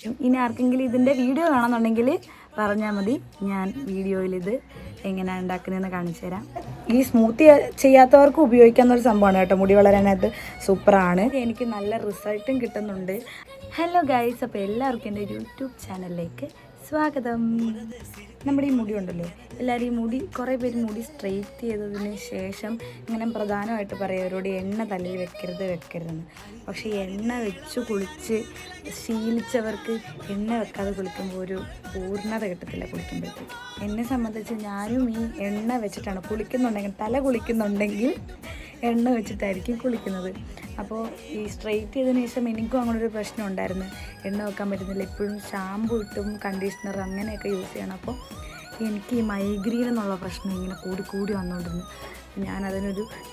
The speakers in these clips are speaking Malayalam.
ഇനി ആർക്കെങ്കിലും ഇതിൻ്റെ വീഡിയോ കാണുന്നുണ്ടെങ്കിൽ പറഞ്ഞാൽ മതി, ഞാൻ വീഡിയോയിൽ ഇത് എങ്ങനെയാണ് ഉണ്ടാക്കുന്നതെന്ന് കാണിച്ചു തരാം. ഈ സ്മൂത്തി ചെയ്യാത്തവർക്ക് ഉപയോഗിക്കാവുന്ന ഒരു സംഭവമാണ് കേട്ടോ. മുടി വളരാനായിട്ട് സൂപ്പറാണ്. എനിക്ക് നല്ല റിസൾട്ടും കിട്ടുന്നുണ്ട്. ഹലോ ഗൈസ്, അപ്പോൾ എല്ലാവർക്കും എൻ്റെ യൂട്യൂബ് ചാനലിലേക്ക് സ്വാഗതം. നമ്മുടെ ഈ മുടി ഉണ്ടല്ലോ, എല്ലാവരും ഈ മുടി കുറേ പേര് മുടി സ്ട്രെയിറ്റ് ചെയ്തതിന് ശേഷം ഇങ്ങനെ പ്രധാനമായിട്ട് പറയുന്നവരോട് എണ്ണ തലയിൽ വെക്കരുതെന്ന്. പക്ഷേ എണ്ണ വെച്ച് കുളിച്ച് ശീലിച്ചവർക്ക് എണ്ണ വെക്കാതെ കുളിക്കുമ്പോൾ ഒരു പൂർണ്ണത കിട്ടത്തില്ല കുളിക്കുമ്പോഴത്തേക്ക്. എന്നെ സംബന്ധിച്ച് ഞാനും ഈ എണ്ണ വെച്ചിട്ടാണ് കുളിക്കുന്നുണ്ടെങ്കിൽ, തല കുളിക്കുന്നുണ്ടെങ്കിൽ എണ്ണ വെച്ചിട്ടായിരിക്കും കുളിക്കുന്നത്. അപ്പോൾ ഈ സ്ട്രെയിറ്റ് ചെയ്തതിന് ശേഷം എനിക്കും അങ്ങനൊരു പ്രശ്നം ഉണ്ടായിരുന്നു, എണ്ണ വെക്കാൻ പറ്റുന്നില്ല. എപ്പോഴും ഷാമ്പു ഇട്ടും കണ്ടീഷണർ അങ്ങനെയൊക്കെ യൂസ് ചെയ്യണം. അപ്പോൾ എനിക്ക് ഈ മൈഗ്രീൻ എന്നുള്ള പ്രശ്നം ഇങ്ങനെ കൂടി വന്നുകൊണ്ടിരുന്നു.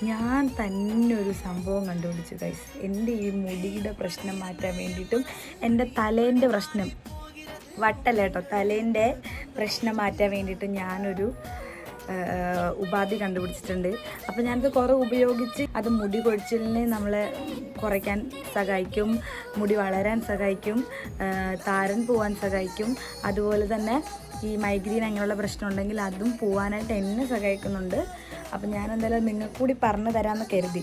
ഞാൻ തന്നെ ഒരു സംഭവം കണ്ടുപിടിച്ചു ഗൈസ്. എൻ്റെ ഈ മുടിയുടെ പ്രശ്നം മാറ്റാൻ വേണ്ടിയിട്ടും എൻ്റെ തലേൻ്റെ പ്രശ്നം, വട്ടല്ല കേട്ടോ, തലേൻ്റെ പ്രശ്നം മാറ്റാൻ വേണ്ടിയിട്ട് ഞാനൊരു ഉപാധി കണ്ടുപിടിച്ചിട്ടുണ്ട്. അപ്പോൾ ഞാനത് കുറേ ഉപയോഗിച്ച് അത് മുടി കൊഴിച്ചിലിനെ നമ്മളെ കുറയ്ക്കാൻ സഹായിക്കും, മുടി വളരാൻ സഹായിക്കും, താരൻ പോവാൻ സഹായിക്കും. അതുപോലെ തന്നെ ഈ മൈഗ്രീൻ അങ്ങനെയുള്ള പ്രശ്നം ഉണ്ടെങ്കിൽ അതും പോവാനായിട്ട് എന്നെ സഹായിക്കുന്നുണ്ട്. അപ്പോൾ ഞാൻ എന്തായാലും നിങ്ങൾക്ക് കൂടി പറഞ്ഞു തരാമെന്ന് കരുതി.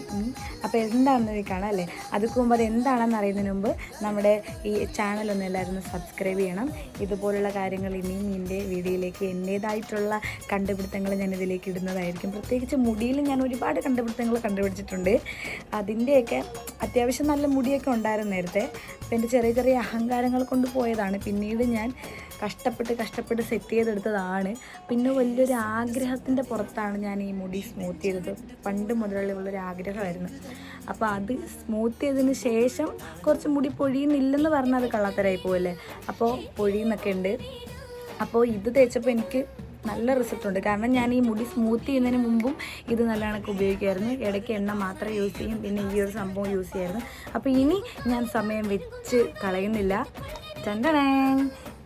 അപ്പോൾ എന്താണെന്ന് കാണാം അല്ലേ. അതുക്ക് മുമ്പ് അത് എന്താണെന്ന് അറിയുന്നതിന് മുമ്പ് നമ്മുടെ ഈ ചാനലൊന്നും എല്ലാവരും സബ്സ്ക്രൈബ് ചെയ്യണം. ഇതുപോലുള്ള കാര്യങ്ങൾ ഇനിയും എൻ്റെ വീഡിയോയിലേക്ക് എൻ്റേതായിട്ടുള്ള കണ്ടുപിടുത്തങ്ങൾ ഞാനിതിലേക്ക് ഇടുന്നതായിരിക്കും. പ്രത്യേകിച്ച് മുടിയിൽ ഞാൻ ഒരുപാട് കണ്ടുപിടുത്തങ്ങൾ കണ്ടുപിടിച്ചിട്ടുണ്ട്. അതിൻ്റെയൊക്കെ അത്യാവശ്യം നല്ല മുടിയൊക്കെ ഉണ്ടായിരുന്നു നേരത്തെ. അപ്പോൾ എൻ്റെ ചെറിയ അഹങ്കാരങ്ങൾ കൊണ്ട് പോയതാണ്. പിന്നീട് ഞാൻ കഷ്ടപ്പെട്ട് സെറ്റ് ചെയ്തെടുത്തതാണ്. പിന്നെ വലിയൊരു ആഗ്രഹത്തിൻ്റെ പുറത്താണ് ഞാൻ ഈ മുടി സ്മൂത്ത് ചെയ്തത്. പണ്ട് മുതലുള്ളൊരു ആഗ്രഹമായിരുന്നു. അപ്പോൾ അത് സ്മൂത്ത് ചെയ്തതിന് ശേഷം കുറച്ച് മുടി പൊഴിയുന്നില്ലെന്ന് പറഞ്ഞാൽ അത് കള്ളത്തരായി പോവല്ലേ. അപ്പോൾ പൊഴിയുന്നൊക്കെ ഉണ്ട്. അപ്പോൾ ഇത് തേച്ചപ്പോൾ എനിക്ക് നല്ല റിസൾട്ടുണ്ട്. കാരണം ഞാൻ ഈ മുടി സ്മൂത്ത് ചെയ്യുന്നതിന് മുമ്പും ഇത് നല്ല കണക്ക് ഉപയോഗിക്കുമായിരുന്നു. ഇടയ്ക്ക് എണ്ണ മാത്രം യൂസ് ചെയ്യും, പിന്നെ ഈ ഒരു സംഭവം യൂസ് ചെയ്യുമായിരുന്നു. അപ്പോൾ ഇനി ഞാൻ സമയം വെച്ച് കളയുന്നില്ല. ചണ്ടണേ,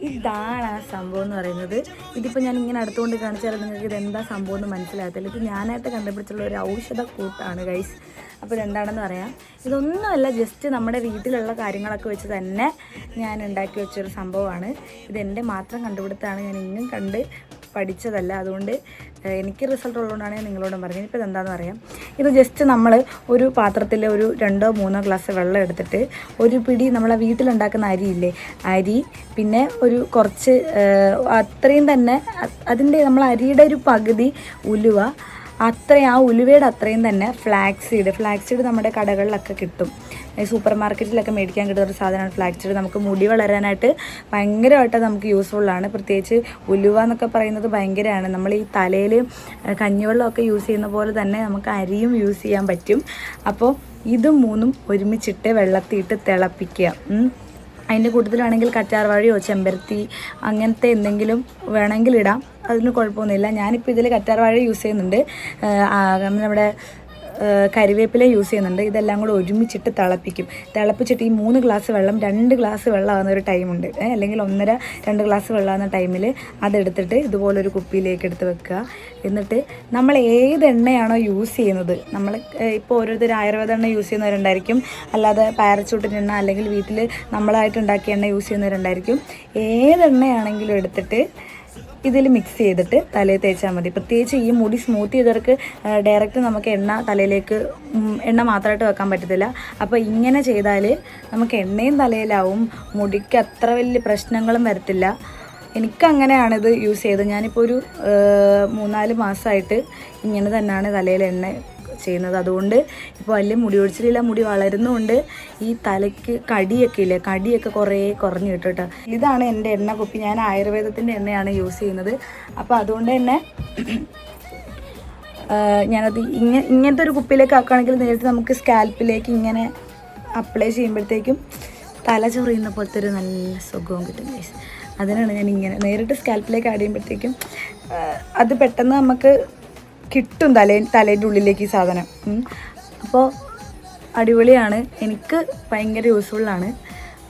ഇതാണ് ആ സംഭവം എന്ന് പറയുന്നത്. ഇതിപ്പോൾ ഞാൻ ഇങ്ങനെ അടുത്തുകൊണ്ട് കാണിച്ചാൽ നിങ്ങൾക്ക് ഇതെന്താ സംഭവം എന്ന് മനസ്സിലാകത്തില്ല. ഇത് ഞാനായിട്ട് കണ്ടുപിടിച്ചുള്ള ഒരു ഔഷധ കൂട്ടാണ് ഗൈസ്. അപ്പോൾ ഇതെന്താണെന്ന് പറയാം. ഇതൊന്നുമല്ല, ജസ്റ്റ് നമ്മുടെ വീട്ടിലുള്ള കാര്യങ്ങളൊക്കെ വെച്ച് തന്നെ ഞാൻ ഉണ്ടാക്കി വെച്ചൊരു സംഭവമാണ്. ഇതെൻ്റെ മാത്രം കണ്ടുപിടുത്താണ്, ഞാൻ ഇന്നും കണ്ട് പഠിച്ചതല്ല. അതുകൊണ്ട് എനിക്ക് റിസൾട്ട് ഉള്ളതുകൊണ്ടാണ് ഞാൻ നിങ്ങളോടും പറഞ്ഞത്. ഇപ്പോൾ ഇതെന്താണെന്ന് പറയാം. ഇത് ജസ്റ്റ് നമ്മൾ ഒരു പാത്രത്തിൽ ഒരു 2-3 ഗ്ലാസ് വെള്ളം എടുത്തിട്ട് ഒരു പിടി നമ്മളെ വീട്ടിലുണ്ടാക്കുന്ന അരിയില്ലേ, അരി, പിന്നെ ഒരു കുറച്ച് അത്രയും തന്നെ അതിൻ്റെ നമ്മൾ അരിയുടെ ഒരു പകുതി ഉലുവ, ആ ഉലുവയുടെ അത്രയും തന്നെ ഫ്ലാക്സ് സീഡ് നമ്മുടെ കടകളിലൊക്കെ കിട്ടും. സൂപ്പർ മാർക്കറ്റിലൊക്കെ മേടിക്കാൻ കിട്ടുന്ന ഒരു സാധനമാണ് ഫ്ലാക്സ് സീഡ്. നമുക്ക് മുടി വളരാനായിട്ട് ഭയങ്കരമായിട്ട് നമുക്ക് യൂസ്ഫുള്ളാണ്. പ്രത്യേകിച്ച് ഉലുവ എന്നൊക്കെ പറയുന്നത് ഭയങ്കരമാണ്. നമ്മൾ ഈ തലയിൽ കഞ്ഞിവെള്ളമൊക്കെ യൂസ് ചെയ്യുന്ന പോലെ തന്നെ നമുക്ക് അരിയും യൂസ് ചെയ്യാൻ പറ്റും. അപ്പോൾ ഇതും മൂന്നും ഒരുമിച്ചിട്ട് വെള്ളത്തിയിട്ട് തിളപ്പിക്കുക. അതിൻ്റെ കൂട്ടത്തിലാണെങ്കിൽ കറ്റാർവാഴയോ ചെമ്പരത്തി അങ്ങനത്തെ എന്തെങ്കിലും വേണമെങ്കിൽ ഇടാം, അതിന് കുഴപ്പമൊന്നുമില്ല. ഞാനിപ്പോൾ ഇതിൽ കറ്റാർവാഴ യൂസ് ചെയ്യുന്നുണ്ട്, നമ്മുടെ കരിവേപ്പില യൂസ് ചെയ്യുന്നുണ്ട്. ഇതെല്ലാം കൂടെ ഒരുമിച്ചിട്ട് തിളപ്പിച്ചിട്ട് ഈ 3 ഗ്ലാസ് വെള്ളം 2 ഗ്ലാസ് വെള്ളമാകുന്ന ഒരു ടൈമുണ്ട്, അല്ലെങ്കിൽ 1.5-2 ഗ്ലാസ് വെള്ളമാകുന്ന ടൈമിൽ അതെടുത്തിട്ട് ഇതുപോലൊരു കുപ്പിയിലേക്ക് എടുത്ത് വെക്കുക. എന്നിട്ട് നമ്മൾ ഏത് എണ്ണയാണോ യൂസ് ചെയ്യുന്നത്, നമ്മൾ ഇപ്പോൾ ഓരോരുത്തർ ആയുർവേദ എണ്ണ യൂസ് ചെയ്യുന്നവരുണ്ടായിരിക്കും, അല്ലാതെ പാരച്ചൂട്ടിൻ്റെ എണ്ണ അല്ലെങ്കിൽ വീട്ടിൽ നമ്മളായിട്ട് ഉണ്ടാക്കിയ എണ്ണ യൂസ് ചെയ്യുന്നവരുണ്ടായിരിക്കും. ഏതെണ്ണയാണെങ്കിലും എടുത്തിട്ട് ഇതിൽ മിക്സ് ചെയ്തിട്ട് തലയിൽ തേച്ചാൽ മതി. പ്രത്യേകിച്ച് ഈ മുടി സ്മൂത്ത് ചെയ്തവർക്ക് ഡയറക്റ്റ് നമുക്ക് തലയിലേക്ക് എണ്ണ മാത്രമായിട്ട് വെക്കാൻ പറ്റത്തില്ല. അപ്പോൾ ഇങ്ങനെ ചെയ്താൽ നമുക്ക് എണ്ണയും തലയിലാവും, മുടിക്ക് അത്ര വലിയ പ്രശ്നങ്ങളും വരത്തില്ല. എനിക്കങ്ങനെയാണിത് യൂസ് ചെയ്തത്. ഞാനിപ്പോൾ ഒരു 3-4 മാസമായിട്ട് ഇങ്ങനെ തന്നെയാണ് തലയിൽ എണ്ണ ചെയ്യുന്നത്. അതുകൊണ്ട് ഇപ്പോൾ വലിയ മുടി ഒഴിച്ചിലില്ല, മുടി വളരുന്നുമുണ്ട്. ഈ തലയ്ക്ക് കടിയൊക്കെ കുറേ കുറഞ്ഞു കിട്ടും കേട്ടോ. ഇതാണ് എൻ്റെ എണ്ണ കുപ്പി. ഞാൻ ആയുർവേദത്തിൻ്റെ എണ്ണയാണ് യൂസ് ചെയ്യുന്നത്. അപ്പോൾ അതുകൊണ്ട് തന്നെ ഞാനത് ഇങ്ങനത്തെ ഒരു കുപ്പിയിലേക്ക് ആക്കുകയാണെങ്കിൽ നേരിട്ട് നമുക്ക് സ്കാൽപ്പിലേക്ക് ഇങ്ങനെ അപ്ലൈ ചെയ്യുമ്പോഴത്തേക്കും തല ചൊറിയുന്ന പോലത്തെ ഒരു നല്ല സുഖവും കിട്ടും. അതിനാണ് ഞാൻ ഇങ്ങനെ നേരിട്ട് സ്കാൽപ്പിലേക്ക് ആഡ് ചെയ്യുമ്പോഴത്തേക്കും അത് പെട്ടെന്ന് നമുക്ക് കിട്ടും തലേൻ്റെ ഉള്ളിലേക്ക് ഈ സാധനം. അപ്പോൾ അടിപൊളിയാണ്, എനിക്ക് ഭയങ്കര യൂസ്ഫുള്ളാണ്.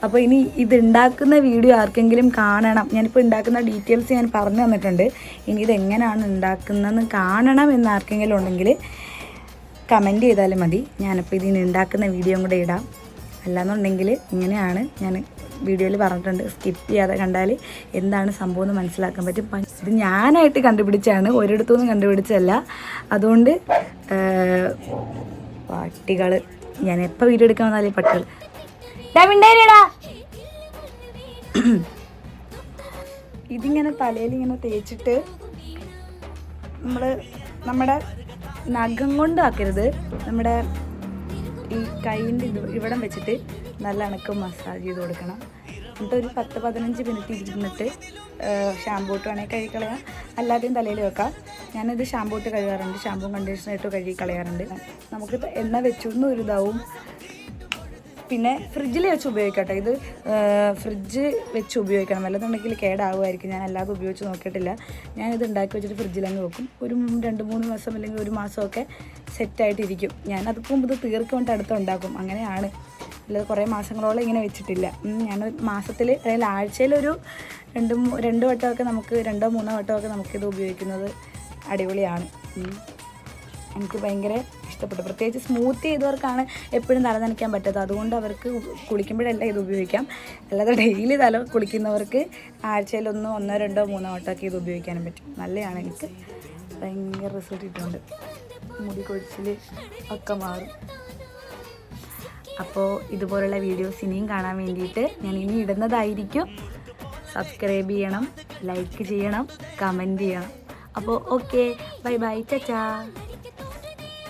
അപ്പോൾ ഇനി ഇതുണ്ടാക്കുന്ന വീഡിയോ ആർക്കെങ്കിലും കാണണം, ഞാനിപ്പോൾ ഉണ്ടാക്കുന്ന ഡീറ്റെയിൽസ് ഞാൻ പറഞ്ഞു തന്നിട്ടുണ്ട്. ഇനി ഇതെങ്ങനെയാണ് ഉണ്ടാക്കുന്നതെന്ന് കാണണം എന്ന് ആർക്കെങ്കിലും ഉണ്ടെങ്കിൽ കമൻറ്റ് ചെയ്താലും മതി. ഞാനിപ്പോൾ ഇതിന് ഉണ്ടാക്കുന്ന വീഡിയോ കൂടെ ഇടാം. അല്ലാന്നുണ്ടെങ്കിൽ ഇങ്ങനെയാണ് ഞാൻ വീഡിയോയിൽ പറഞ്ഞിട്ടുണ്ട്, സ്കിപ്പ് ചെയ്യാതെ കണ്ടാൽ എന്താണ് സംഭവം എന്ന് മനസ്സിലാക്കാൻ പറ്റും. ഇത് ഞാനായിട്ട് കണ്ടുപിടിച്ചാണ്, ഒരിടത്തുനിന്നും കണ്ടുപിടിച്ചല്ല. അതുകൊണ്ട് പട്ടികൾ, ഞാൻ എപ്പോൾ വീഡിയോ എടുക്കാൻ വന്നാലും പട്ടികൾ ഇതിങ്ങനെ തലയിൽ ഇങ്ങനെ തേച്ചിട്ട് നമ്മുടെ നഖം കൊണ്ട് ആക്കരുത്, നമ്മുടെ ഈ കൈയിൻ്റെ ഇവിടം വെച്ചിട്ട് നല്ല അണക്ക് മസാജ് ചെയ്ത് കൊടുക്കണം. എന്നിട്ട് ഒരു 10-15 മിനിറ്റ് ഇരുന്നിട്ട് ഷാമ്പൂ ഇട്ട് വേണമെങ്കിൽ കഴുകി കളയാം, അല്ലാതെയും തലയിൽ വെക്കാം. ഞാനിത് ഷാമ്പൂ ഇട്ട് കഴുകാറുണ്ട്, ഷാമ്പൂ കണ്ടീഷണർ കഴുകി കളയാറുണ്ട്. നമുക്ക് എണ്ണ വെച്ചൊന്നും ഒരു ഇതാവും. പിന്നെ ഫ്രിഡ്ജിൽ വെച്ച് ഉപയോഗിക്കാം കേട്ടോ. ഇത് ഫ്രിഡ്ജ് വെച്ച് ഉപയോഗിക്കണം, വല്ലതുണ്ടെങ്കിൽ കേടാവുമായിരിക്കും. ഞാൻ അല്ലാതെ ഉപയോഗിച്ച് നോക്കിയിട്ടില്ല. ഞാനിത് ഉണ്ടാക്കി വെച്ചിട്ട് ഫ്രിഡ്ജിലങ്ങ് വെക്കും. ഒരു 2-3 മാസം അല്ലെങ്കിൽ 1 മാസമൊക്കെ സെറ്റായിട്ടിരിക്കും. ഞാനതിപ്പോൾ ഇത് തീർക്കൊണ്ട് അടുത്ത് ഉണ്ടാക്കും, അങ്ങനെയാണ്. അല്ലാതെ കുറേ മാസങ്ങളോളം ഇങ്ങനെ വെച്ചിട്ടില്ല. ഞാൻ മാസത്തിൽ അല്ലെങ്കിൽ ആഴ്ചയിലൊരു 2 വട്ടമൊക്കെ നമുക്ക് 2-3 വട്ടമൊക്കെ നമുക്കിത് ഉപയോഗിക്കുന്നത് അടിപൊളിയാണ്. എനിക്ക് ഭയങ്കര ഇഷ്ടപ്പെട്ടു. പ്രത്യേകിച്ച് സ്മൂത്ത് ചെയ്തവർക്കാണ് എപ്പോഴും തല നനയ്ക്കാൻ പറ്റാത്തത്. അതുകൊണ്ട് അവർക്ക് കുളിക്കുമ്പോഴല്ല ഇത് ഉപയോഗിക്കാം. അല്ലാതെ ഡെയിലി തല കുളിക്കുന്നവർക്ക് ആഴ്ചയിൽ 1, 2, 3 വട്ടമൊക്കെ ഇത് ഉപയോഗിക്കാനും പറ്റും. നല്ലതാണ്. എനിക്ക് ഭയങ്കര റിസൾട്ട് കിട്ടുന്നുണ്ട്. മുടി കൊഴിച്ചിൽ ഒക്കെ മാറും. അപ്പോൾ ഇതുപോലുള്ള വീഡിയോസ് ഇനിയും കാണാൻ വേണ്ടിയിട്ട് ഞാൻ ഇനി ഇടുന്നതായിരിക്കും. സബ്സ്ക്രൈബ് ചെയ്യണം, ലൈക്ക് ചെയ്യണം, കമൻറ്റ് ചെയ്യണം. അപ്പോൾ ഓക്കെ, ബൈ ബൈ, ചാ.